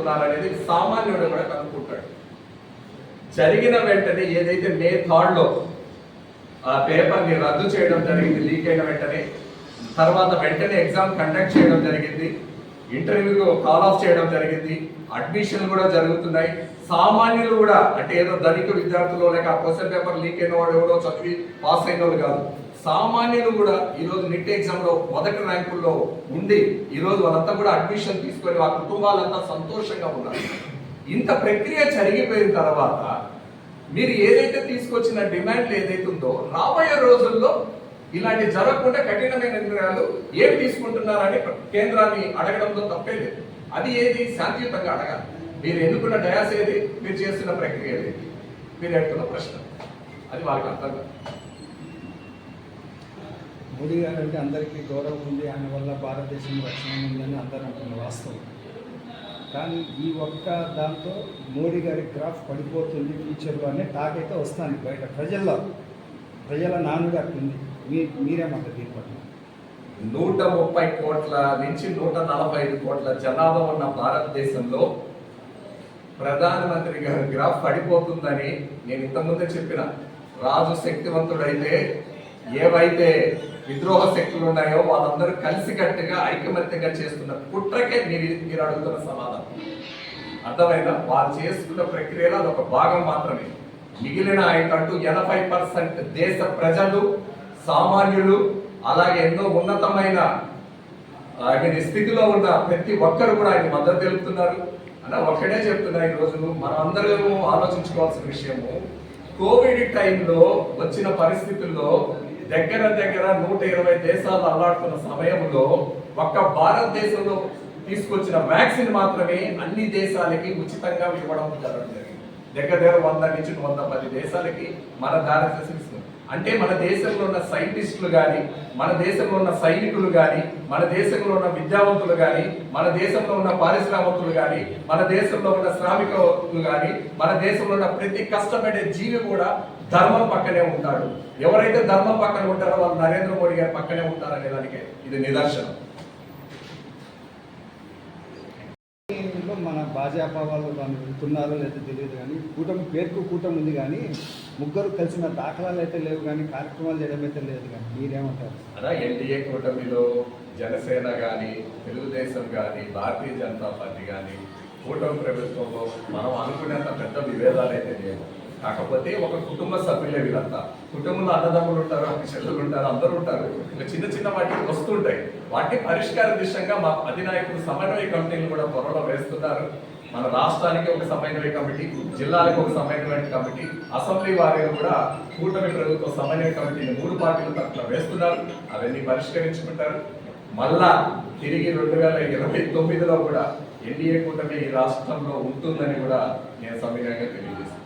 తీసుకుంటున్నారనేది సామాన్యుడు కూడా కనుక్కుంటాడు. జరిగిన వెంటనే ఏదైతే మే 3 ఆ పేపర్ని రద్దు చేయడం జరిగింది, లీక్ అయిన వెంటనే తర్వాత వెంటనే ఎగ్జామ్ కండక్ట్ చేయడం జరిగింది, ఇంటర్వ్యూకు కాల్ ఆఫ్ చేయడం జరిగింది, అడ్మిషన్లు కూడా జరుగుతున్నాయి. సామాన్యులు కూడా అంటే ఏదో ధనిక విద్యార్థులు లేక క్వశ్చన్ పేపర్ లీక్ అయిన వాడు ఎవడో చదివి పాస్ అయిన వాళ్ళు కాదు, సామాన్యులు కూడా ఈరోజు నిట్ ఎగ్జామ్ లో మొదటి ర్యాంకుల్లో ఉండి ఈరోజు వాళ్ళంతా కూడా అడ్మిషన్ తీసుకొని వాళ్ళ కుటుంబాలంతా సంతోషంగా ఉన్నారు. ఇంత ప్రక్రియ జరిగిపోయిన తర్వాత మీరు ఏదైతే తీసుకొచ్చిన డిమాండ్లు ఏదైతే ఉందో రాబోయే రోజుల్లో ఇలాంటి జరగకుండా కఠినమైన నిర్ణయాలు ఏమి తీసుకుంటున్నారని కేంద్రాన్ని అడగడంలో తప్పే లేదు. అది ఏది శాంతియుతంగా అడగాలి. మీరు ఎన్నుకున్న డయాస్ ఏది, మీరు చేస్తున్న ప్రక్రియ ఏది, మీరు ఎడుతున్న ప్రశ్న, అది వాళ్ళకి అర్థం కాదు. మోడీ గారు అంటే అందరికీ గౌరవం ఉంది, ఆయన వల్ల భారతదేశం రక్షణ ఉందని అందరూ అంటున్న వాస్తవం. కానీ ఈ ఒక్క దాంతో మోడీ గారి గ్రాఫ్ పడిపోతుంది ఫ్యూచర్లో అనే టాక్ అయితే వస్తుంది బయట ప్రజల నానుగా ఉంది. మీరేమంటారు దీని పట్ల? 130 కోట్ల నుంచి 145 కోట్ల జనాభా ఉన్న భారతదేశంలో ప్రధానమంత్రి గారి గ్రాఫ్ పడిపోతుందని నేను ఇంతకుముందే చెప్పిన. రాజు శక్తివంతుడైతే ఏవైతే విద్రోహ శక్తులు ఉన్నాయో వాళ్ళందరూ కలిసికట్టుగా ఐకమత్యంగా చేస్తున్న కుట్రకే మీరు అడుగుతున్న సమాధానం అర్థమైందా? వాళ్ళు చేస్తున్న ప్రక్రియలో అదొక భాగం మాత్రమే. మిగిలిన ఆయనకంటూ 80% దేశ ప్రజలు, సామాన్యులు, అలాగే ఎన్నో ఉన్నతమైన ఆయన స్థితిలో ఉన్న ప్రతి ఒక్కరు కూడా ఆయన మద్దతు తెలుపుతున్నారు. అన్న ఒక్కడే చెప్తున్నా, ఈ రోజు మనం అందరూ ఆలోచించుకోవాల్సిన విషయము, కోవిడ్ టైంలో వచ్చిన పరిస్థితుల్లో దగ్గర 120 దేశాలు అల్లాడుతున్న సమయంలో ఒక్క భారతదేశంలో తీసుకొచ్చిన వ్యాక్సిన్ మాత్రమే అన్ని దేశాలకి ఉచితంగా ఇవ్వడం జరుగుతుంది. దగ్గర 100 నుంచి 110 దేశాలకి మన భారతదేశం ఇస్తుంది. అంటే మన దేశంలో ఉన్న సైంటిస్టులు కానీ, మన దేశంలో ఉన్న సైనికులు కానీ, మన దేశంలో ఉన్న విద్యావంతులు కానీ, మన దేశంలో ఉన్న పారిశ్రామికులు కానీ, మన దేశంలో ఉన్న శ్రామికులు కానీ, మన దేశంలో ఉన్న ప్రతి కష్టపడే జీవి కూడా ధర్మం పక్కనే ఉంటాడు. ఎవరైతే ధర్మం పక్కన ఉంటారో వాళ్ళు నరేంద్ర మోడీ గారి పక్కనే ఉంటారనే దానికి ఇది నిదర్శనం. మన భాజపా వాళ్ళు వెళ్తున్నారో లేదో తెలియదు కానీ కూటమి ఉంది కానీ ముగ్గురు కలిసిన దాఖలాలు అయితే లేవు కానీ కార్యక్రమాలు చేయడం అయితే లేదు. కానీ మీరేమంటారు? అలా ఎన్డీఏ కూటమిలో జనసేన కానీ, తెలుగుదేశం కానీ, భారతీయ జనతా పార్టీ కానీ, కూటమి ప్రభుత్వంలో మనం అనుకునేంత పెద్ద విభేదాలు అయితే లేవు. కాకపోతే ఒక కుటుంబ సభ్యులే వీళ్ళంతా. కుటుంబంలో అన్నదమ్ములు ఉంటారు, చెల్లెలు ఉంటారు, అందరూ ఉంటారు. ఇంకా చిన్న చిన్న వాటికి వస్తుంటాయి. వాటి పరిష్కార దిశగా మా అధినాయకులు సమన్వయ కమిటీలు కూడా త్వరలో వేస్తున్నారు. మన రాష్ట్రానికి ఒక సమన్వయ కమిటీ, జిల్లాలకు ఒక సమన్వయ కమిటీ, అసెంబ్లీ వారిని కూడా కూటమి ప్రభుత్వ సమన్వయ కమిటీని 3 పార్టీల తరఫున వేస్తున్నారు. అవన్నీ పరిష్కరించుకుంటారు. మళ్ళా తిరిగి 2029లో కూడా ఎన్డీఏ కూటమి ఈ రాష్ట్రంలో ఉంటుందని కూడా నేను సవినయంగా తెలియజేస్తాను.